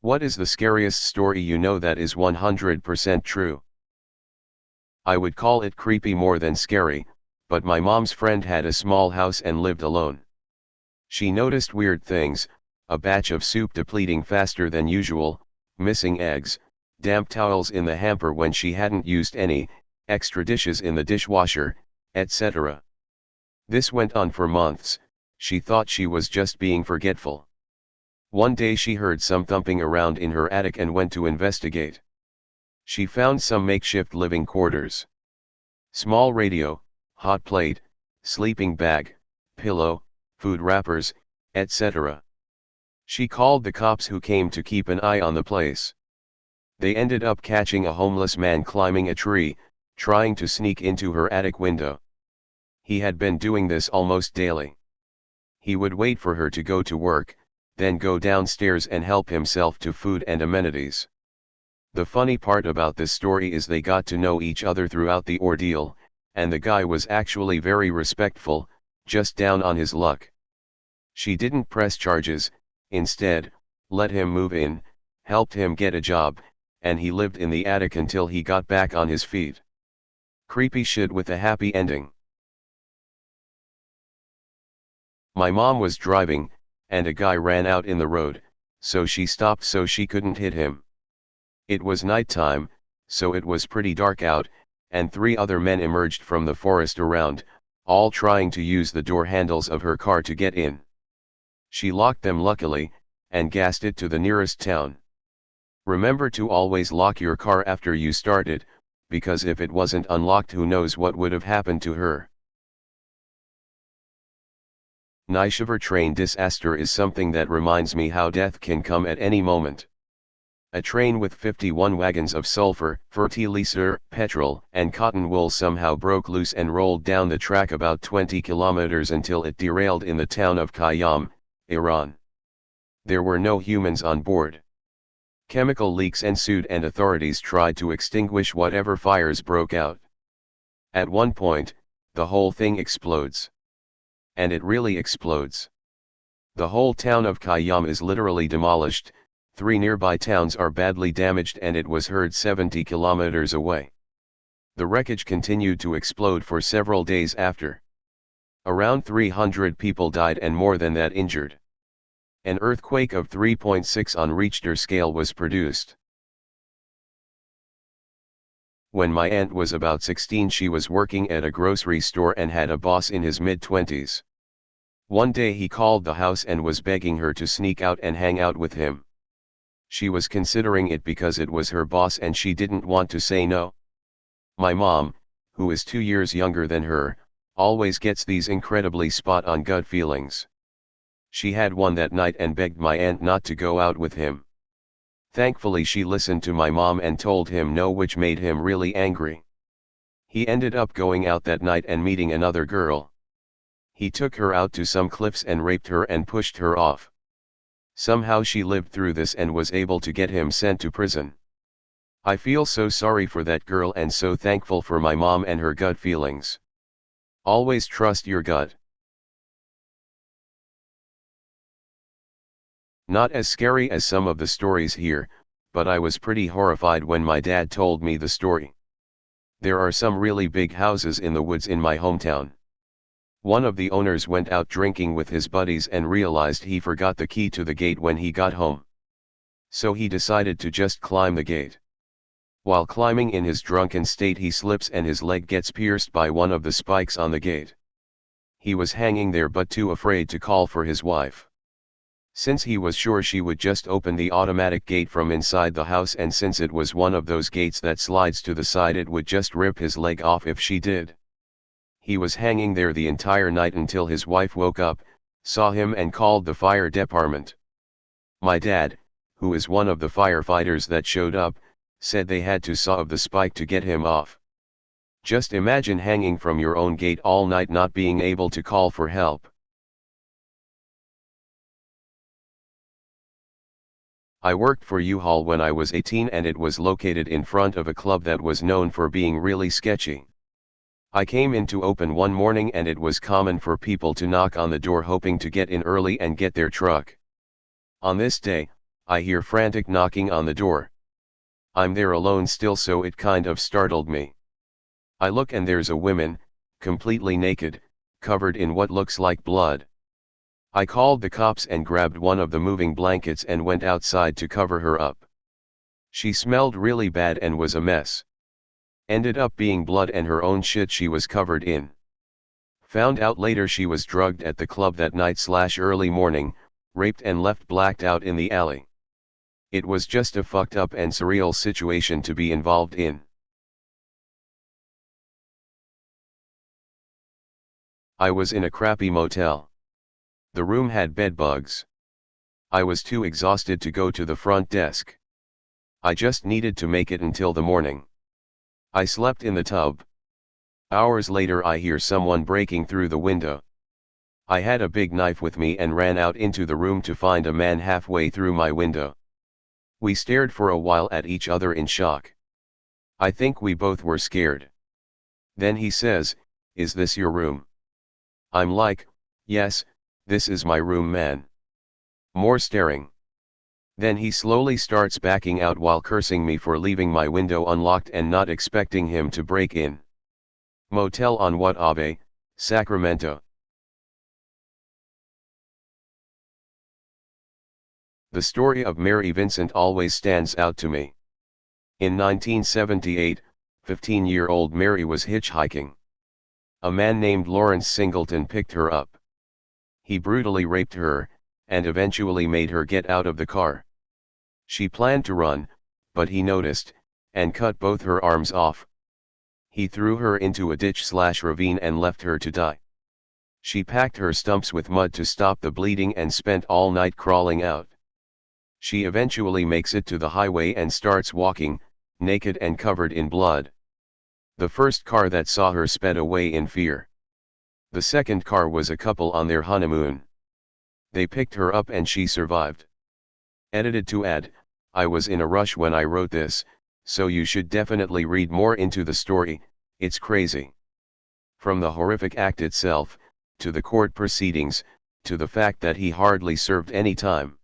What is the scariest story you know that is 100% true? I would call it creepy more than scary, but my mom's friend had a small house and lived alone. She noticed weird things, a batch of soup depleting faster than usual, missing eggs, damp towels in the hamper when she hadn't used any, extra dishes in the dishwasher, etc. This went on for months. She thought she was just being forgetful. One day she heard some thumping around in her attic and went to investigate. She found some makeshift living quarters. Small radio, hot plate, sleeping bag, pillow, food wrappers, etc. She called the cops who came to keep an eye on the place. They ended up catching a homeless man climbing a tree, trying to sneak into her attic window. He had been doing this almost daily. He would wait for her to go to work, then go downstairs and help himself to food and amenities. The funny part about this story is they got to know each other throughout the ordeal, and the guy was actually very respectful, just down on his luck. She didn't press charges, instead, let him move in, helped him get a job, and he lived in the attic until he got back on his feet. Creepy shit with a happy ending. My mom was driving, and a guy ran out in the road, so she stopped so she couldn't hit him. It was nighttime, so it was pretty dark out, and 3 other men emerged from the forest around, all trying to use the door handles of her car to get in. She locked them luckily, and gassed it to the nearest town. Remember to always lock your car after you start it, because if it wasn't unlocked, who knows what would have happened to her. Nishiver train disaster is something that reminds me how death can come at any moment. A train with 51 wagons of sulfur, fertilizer, petrol, and cotton wool somehow broke loose and rolled down the track about 20 kilometers until it derailed in the town of Khayyam, Iran. There were no humans on board. Chemical leaks ensued and authorities tried to extinguish whatever fires broke out. At one point, the whole thing explodes. And it really explodes. The whole town of Khayyam is literally demolished, 3 nearby towns are badly damaged, and it was heard 70 kilometers away. The wreckage continued to explode for several days after. Around 300 people died and more than that injured. An earthquake of 3.6 on Richter scale was produced. When my aunt was about 16, she was working at a grocery store and had a boss in his mid-20s. One day he called the house and was begging her to sneak out and hang out with him. She was considering it because it was her boss and she didn't want to say no. My mom, who is 2 years younger than her, always gets these incredibly spot-on gut feelings. She had one that night and begged my aunt not to go out with him. Thankfully she listened to my mom and told him no, which made him really angry. He ended up going out that night and meeting another girl. He took her out to some cliffs and raped her and pushed her off. Somehow she lived through this and was able to get him sent to prison. I feel so sorry for that girl and so thankful for my mom and her gut feelings. Always trust your gut. Not as scary as some of the stories here, but I was pretty horrified when my dad told me the story. There are some really big houses in the woods in my hometown. One of the owners went out drinking with his buddies and realized he forgot the key to the gate when he got home. So he decided to just climb the gate. While climbing in his drunken state, he slips and his leg gets pierced by one of the spikes on the gate. He was hanging there but too afraid to call for his wife. Since he was sure she would just open the automatic gate from inside the house, and since it was one of those gates that slides to the side, it would just rip his leg off if she did. He was hanging there the entire night until his wife woke up, saw him and called the fire department. My dad, who is one of the firefighters that showed up, said they had to saw off the spike to get him off. Just imagine hanging from your own gate all night not being able to call for help. I worked for U-Haul when I was 18 and it was located in front of a club that was known for being really sketchy. I came in to open one morning and it was common for people to knock on the door hoping to get in early and get their truck. On this day, I hear frantic knocking on the door. I'm there alone still, so it kind of startled me. I look and there's a woman, completely naked, covered in what looks like blood. I called the cops and grabbed one of the moving blankets and went outside to cover her up. She smelled really bad and was a mess. Ended up being blood and her own shit she was covered in. Found out later she was drugged at the club that night/early morning, raped and left blacked out in the alley. It was just a fucked up and surreal situation to be involved in. I was in a crappy motel. The room had bed bugs. I was too exhausted to go to the front desk. I just needed to make it until the morning. I slept in the tub. Hours later I hear someone breaking through the window. I had a big knife with me and ran out into the room to find a man halfway through my window. We stared for a while at each other in shock. I think we both were scared. Then he says, "Is this your room?" I'm like, "Yes, this is my room, man." More staring. Then he slowly starts backing out while cursing me for leaving my window unlocked and not expecting him to break in. Motel on Guatave, Sacramento. The story of Mary Vincent always stands out to me. In 1978, 15-year-old Mary was hitchhiking. A man named Lawrence Singleton picked her up. He brutally raped her, and eventually made her get out of the car. She planned to run, but he noticed, and cut both her arms off. He threw her into a ditch/ravine and left her to die. She packed her stumps with mud to stop the bleeding and spent all night crawling out. She eventually makes it to the highway and starts walking, naked and covered in blood. The first car that saw her sped away in fear. The second car was a couple on their honeymoon. They picked her up and she survived. Edited to add, I was in a rush when I wrote this, so you should definitely read more into the story, it's crazy. From the horrific act itself, to the court proceedings, to the fact that he hardly served any time.